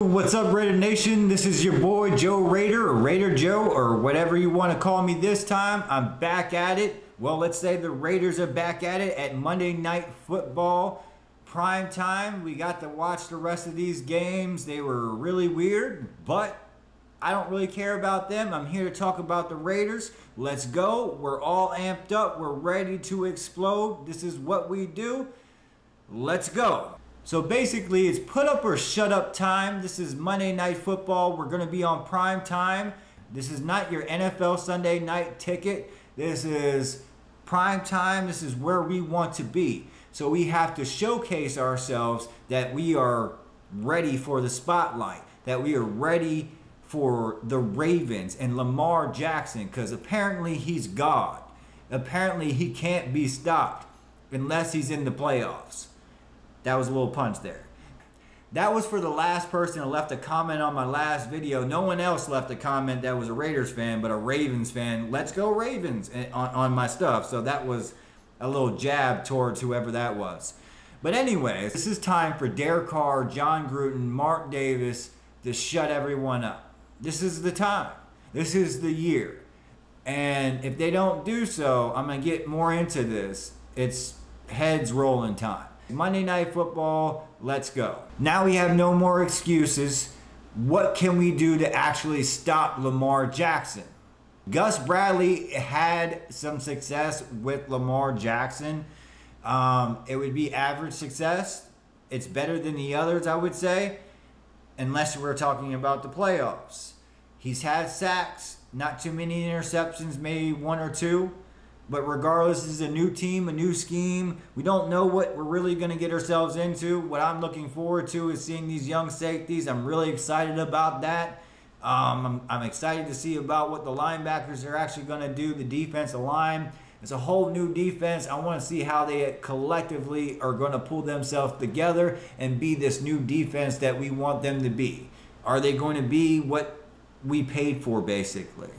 What's up, Raider Nation? This is your boy Joe Raider, or Raider Joe, or whatever you want to call me this time. I'm back at it. Well, let's say the Raiders are back at it at Monday Night Football prime time. We got to watch the rest of these games. They were really weird, but I don't really care about them. I'm here to talk about the Raiders. Let's go. We're all amped up. We're ready to explode. This is what we do. Let's go. So basically, it's put up or shut up time. This is Monday Night Football. We're going to be on prime time. This is not your NFL Sunday night ticket. This is prime time. This is where we want to be. So we have to showcase ourselves that we are ready for the spotlight, that we are ready for the Ravens and Lamar Jackson, because apparently he's God. Apparently he can't be stopped unless he's in the playoffs. That was a little punch there. That was for the last person who left a comment on my last video. No one else left a comment that was a Raiders fan, but a Ravens fan. Let's go Ravens on my stuff. So that was a little jab towards whoever that was. But anyways, this is time for Derek Carr, John Gruden, Mark Davis to shut everyone up. This is the time. This is the year. And if they don't do so, I'm going to get more into this. It's heads rolling time. Monday Night Football, let's go. Now we have no more excuses. What can we do to actually stop Lamar Jackson? Gus Bradley had some success with Lamar Jackson. It would be average success. It's better than the others, I would say, unless we're talking about the playoffs. He's had sacks, not too many interceptions, maybe one or two. But regardless, this is a new team, a new scheme. We don't know what we're really going to get ourselves into. What I'm looking forward to is seeing these young safeties. I'm really excited about that. I'm excited to see about what the linebackers are actually going to do, the defensive line. It's a whole new defense. I want to see how they collectively are going to pull themselves together and be this new defense that we want them to be. Are they going to be what we paid for, basically?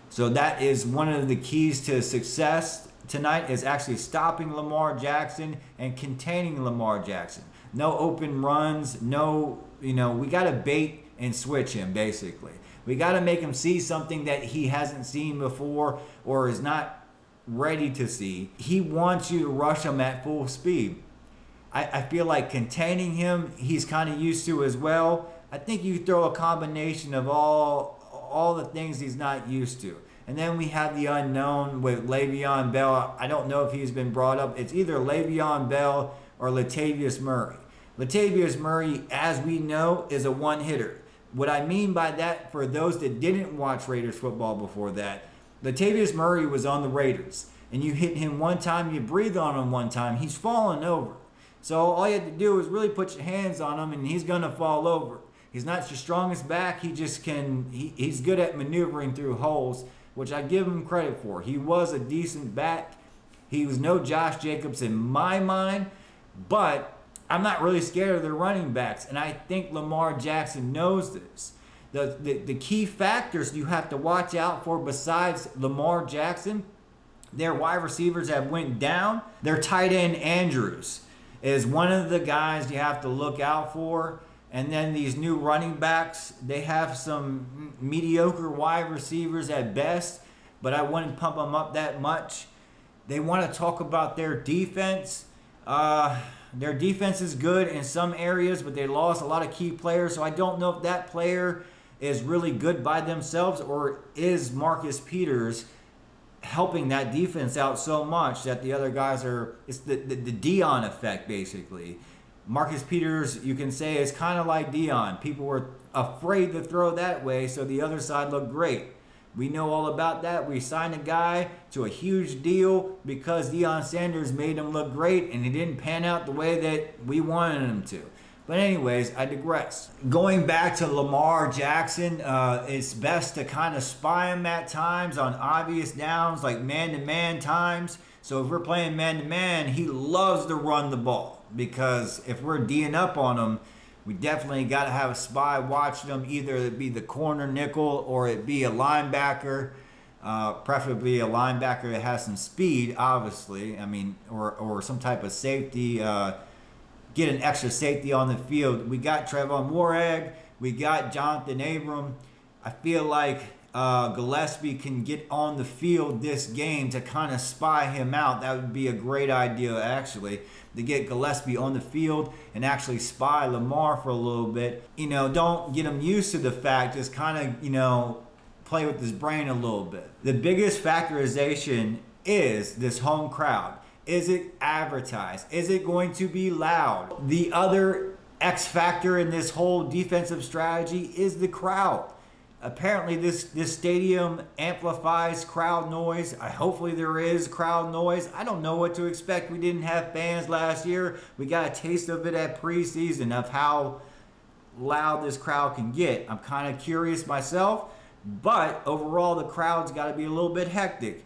So that is one of the keys to success tonight, is actually stopping Lamar Jackson and containing Lamar Jackson. No open runs, no, we got to bait and switch him, basically. We got to make him see something that he hasn't seen before or is not ready to see. He wants you to rush him at full speed. I feel like containing him, he's kind of used to as well. I think you throw a combination of all the things he's not used to. And then we have the unknown with Le'Veon Bell. I don't know if he's been brought up. It's either Le'Veon Bell or Latavius Murray. Latavius Murray, as we know, is a one-hitter. What I mean by that, for those that didn't watch Raiders football before that, Latavius Murray was on the Raiders. And you hit him one time, you breathe on him one time, he's falling over. So all you have to do is really put your hands on him and he's going to fall over. He's not your strongest back. He just he's good at maneuvering through holes, which I give him credit for. He was a decent back. He was no Josh Jacobs in my mind, but I'm not really scared of the running backs, and I think Lamar Jackson knows this. The key factors you have to watch out for besides Lamar Jackson, their wide receivers have went down. Their tight end Andrews is one of the guys you have to look out for. And then these new running backs, they have some mediocre wide receivers at best, but I wouldn't pump them up that much. They want to talk about their defense. Their defense is good in some areas, but they lost a lot of key players, so I don't know if that player is really good by themselves, or is Marcus Peters helping that defense out so much that the other guys are, it's the Dion effect, basically. Marcus Peters, you can say, is kind of like Dion. People were afraid to throw that way, so the other side looked great. We know all about that. We signed a guy to a huge deal because Deion Sanders made him look great, and he didn't pan out the way that we wanted him to. But anyways, I digress. Going back to Lamar Jackson, it's best to kind of spy him at times on obvious downs, like man-to-man times. So if we're playing man-to-man, he loves to run the ball. Because if we're D'ing up on them, we definitely got to have a spy watching them. Either it be the corner nickel or it be a linebacker, preferably a linebacker that has some speed, obviously. I mean, or some type of safety. Get an extra safety on the field. We got Trevon Moorag. We got Jonathan Abram. I feel like Gillespie can get on the field this game to kind of spy him out. That would be a great idea, actually, to get Gillespie on the field and actually spy Lamar for a little bit. You know, don't get him used to the fact, just kind of, you know, play with his brain a little bit. The biggest factorization is this home crowd. Is it advertised? Is it going to be loud? The other X factor in this whole defensive strategy is the crowd. Apparently this stadium amplifies crowd noise. Hopefully there is crowd noise. I don't know what to expect. We didn't have fans last year. We got a taste of it at preseason of how loud this crowd can get. I'm kind of curious myself, but overall the crowd's got to be a little bit hectic.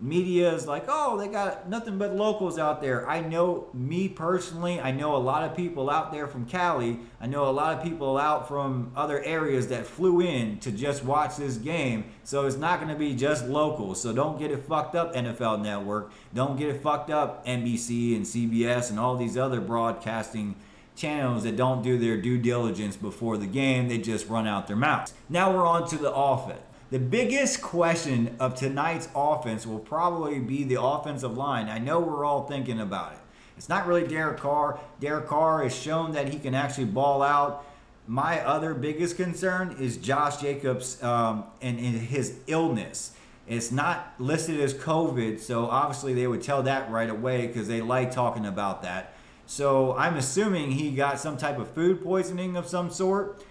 Media is like, oh, they got nothing but locals out there. I know, me personally, I know a lot of people out there from Cali. I know a lot of people out from other areas that flew in to just watch this game. So it's not going to be just locals. So don't get it fucked up, NFL Network. Don't get it fucked up, NBC and CBS and all these other broadcasting channels that don't do their due diligence before the game. They just run out their mouths. Now we're on to the offense. The biggest question of tonight's offense will probably be the offensive line. I know we're all thinking about it. It's not really Derek Carr. Derek Carr has shown that he can actually ball out. My other biggest concern is Josh Jacobs and his illness. It's not listed as COVID, so obviously they would tell that right away because they like talking about that. So I'm assuming he got some type of food poisoning of some sort.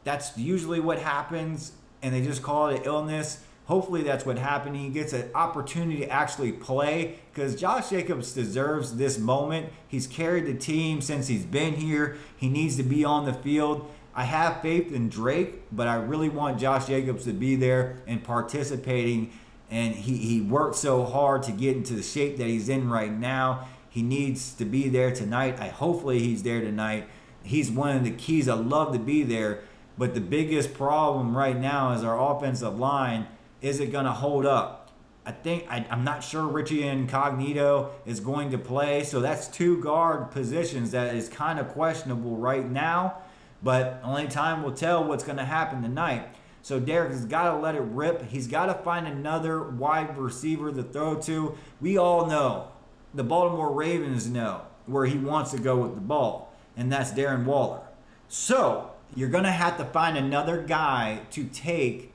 That's usually what happens, and they just call it an illness. Hopefully that's what happened. He gets an opportunity to actually play because Josh Jacobs deserves this moment. He's carried the team since he's been here. He needs to be on the field. I have faith in Drake, but I really want Josh Jacobs to be there and participating. And he worked so hard to get into the shape that he's in right now. He needs to be there tonight. Hopefully he's there tonight. He's one of the keys. I love to be there. But the biggest problem right now is our offensive line. Is it going to hold up? I'm not sure Richie Incognito is going to play. So that's two guard positions that is kind of questionable right now. But only time will tell what's going to happen tonight. So Derek has got to let it rip. He's got to find another wide receiver to throw to. We all know, the Baltimore Ravens know where he wants to go with the ball. And that's Darren Waller. So you're going to have to find another guy to take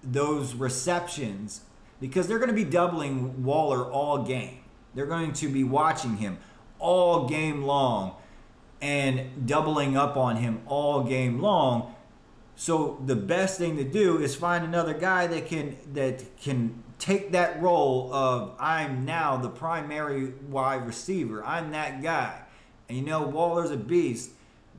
those receptions because they're going to be doubling Waller all game. They're going to be watching him all game long and doubling up on him all game long. So the best thing to do is find another guy that can take that role of I'm now the primary wide receiver. I'm that guy. And you know, Waller's a beast.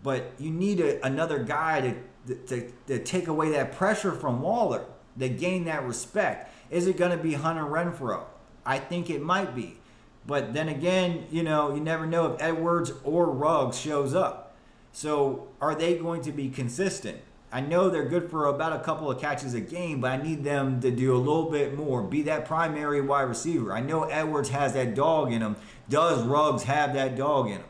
But you need another guy to take away that pressure from Waller, to gain that respect. Is it going to be Hunter Renfrow? I think it might be. But then again, you know, you never know if Edwards or Ruggs shows up. So are they going to be consistent? I know they're good for about a couple of catches a game, but I need them to do a little bit more. Be that primary wide receiver. I know Edwards has that dog in him. Does Ruggs have that dog in him?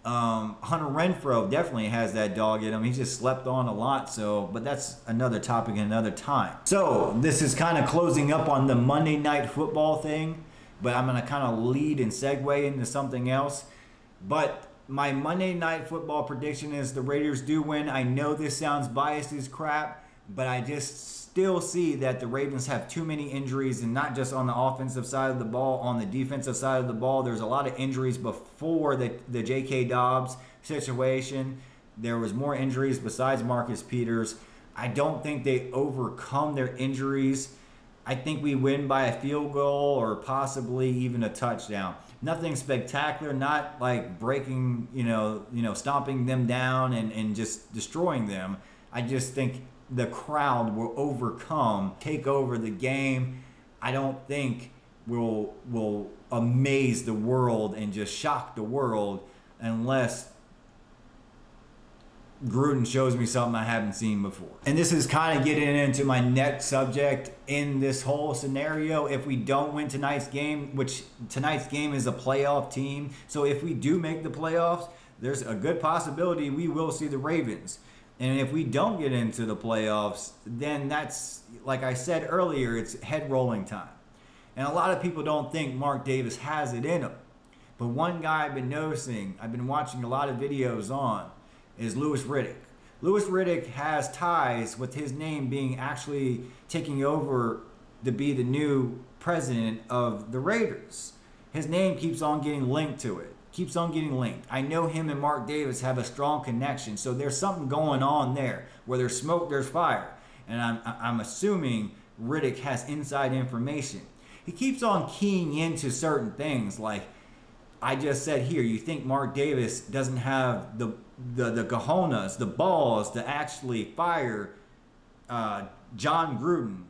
Hunter Renfrow definitely has that dog in him. He just slept on a lot, but that's another topic another time. So this is kind of closing up on the Monday Night Football thing, but I'm going to kind of lead and segue into something else. But my Monday Night Football prediction is the Raiders do win. I know this sounds biased as crap, but I just still see that the Ravens have too many injuries, and not just on the offensive side of the ball, on the defensive side of the ball. There's a lot of injuries before the J.K. Dobbs situation. There was more injuries besides Marcus Peters. I don't think they overcome their injuries. I think we win by a field goal or possibly even a touchdown. Nothing spectacular, not like breaking, stomping them down and just destroying them. I just think the crowd will take over the game. I don't think we'll amaze the world and just shock the world unless Gruden shows me something I haven't seen before. And this is kind of getting into my next subject in this whole scenario. If we don't win tonight's game, which tonight's game is a playoff team, so if we do make the playoffs, there's a good possibility we will see the Ravens. And if we don't get into the playoffs, then that's, like I said earlier, it's head rolling time. And a lot of people don't think Mark Davis has it in him. But one guy I've been noticing, I've been watching a lot of videos on, is Louis Riddick. Louis Riddick has ties with his name being actually taking over to be the new president of the Raiders. His name keeps on getting linked to it. Keeps on getting linked. I know him and Mark Davis have a strong connection, so there's something going on there. Where there's smoke, there's fire. And I'm assuming Riddick has inside information. He keeps on keying into certain things, like I just said here. You think Mark Davis doesn't have the cojones, the balls to actually fire John Gruden?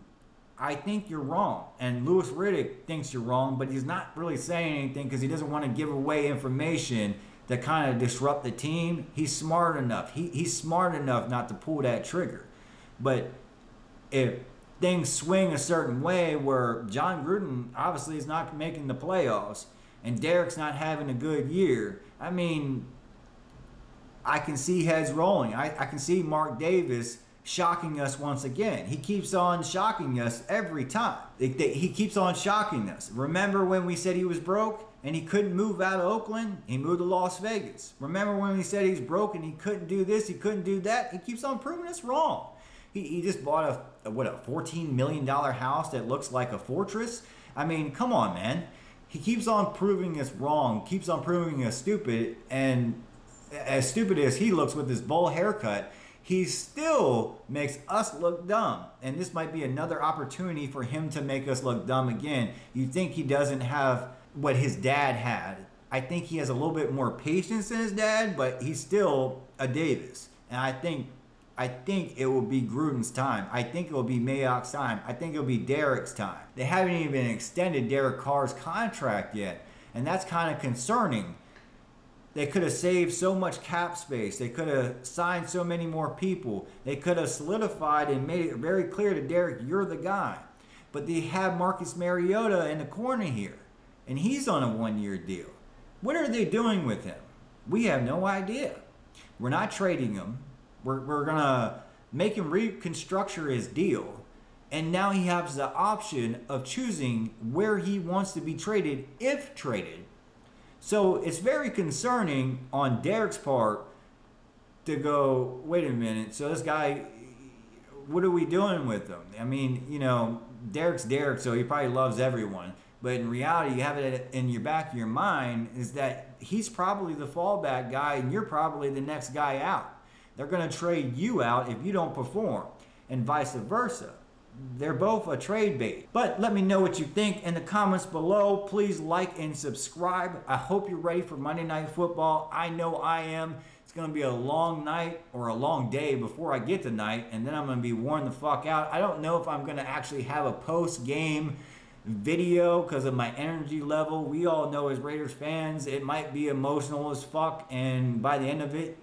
I think you're wrong. And Louis Riddick thinks you're wrong, but he's not really saying anything because he doesn't want to give away information that kind of disrupt the team. He's smart enough. He's smart enough not to pull that trigger. But if things swing a certain way where John Gruden obviously is not making the playoffs and Derek's not having a good year, I mean, I can see heads rolling. I can see Mark Davis shocking us once again. He keeps on shocking us every time. He keeps on shocking us. Remember when we said he was broke and he couldn't move out of Oakland? He moved to Las Vegas. Remember when we said he's broke and he couldn't do this, he couldn't do that? He keeps on proving us wrong. He just bought a $14 million house that looks like a fortress. I mean, come on, man. He keeps on proving us wrong, keeps on proving us stupid, and as stupid as he looks with his bowl haircut, he still makes us look dumb. And this might be another opportunity for him to make us look dumb again. You think he doesn't have what his dad had. I think he has a little bit more patience than his dad, but he's still a Davis. And I think it will be Gruden's time. I think it will be Mayock's time. I think it will be Derek's time. They haven't even extended Derek Carr's contract yet. And that's kind of concerning. They could have saved so much cap space. They could have signed so many more people. They could have solidified and made it very clear to Derek, you're the guy. But they have Marcus Mariota in the corner here. And he's on a one-year deal. What are they doing with him? We have no idea. We're not trading him. We're going to make him reconstruct his deal. And now he has the option of choosing where he wants to be traded, if traded. So it's very concerning on Derek's part to go, wait a minute, so this guy, what are we doing with him? I mean, you know, Derek's Derek, so he probably loves everyone. But in reality, you have it in your back of your mind is that he's probably the fallback guy and you're probably the next guy out. They're going to trade you out if you don't perform, and vice versa. They're both a trade bait. But let me know what you think in the comments below. Please like and subscribe. I hope you're ready for Monday Night Football. I know I am. It's going to be a long night or a long day before I get to night, and then I'm going to be worn the fuck out. I don't know if I'm going to actually have a post-game video because of my energy level. We all know as Raiders fans, it might be emotional as fuck, and by the end of it,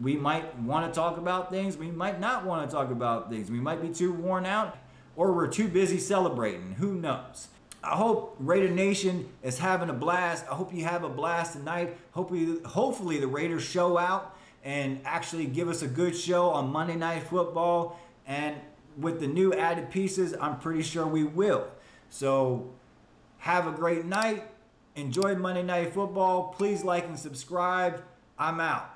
we might want to talk about things. We might not want to talk about things. We might be too worn out, or we're too busy celebrating. Who knows? I hope Raider Nation is having a blast. I hope you have a blast tonight. Hopefully the Raiders show out and actually give us a good show on Monday Night Football. And with the new added pieces, I'm pretty sure we will. So have a great night. Enjoy Monday Night Football. Please like and subscribe. I'm out.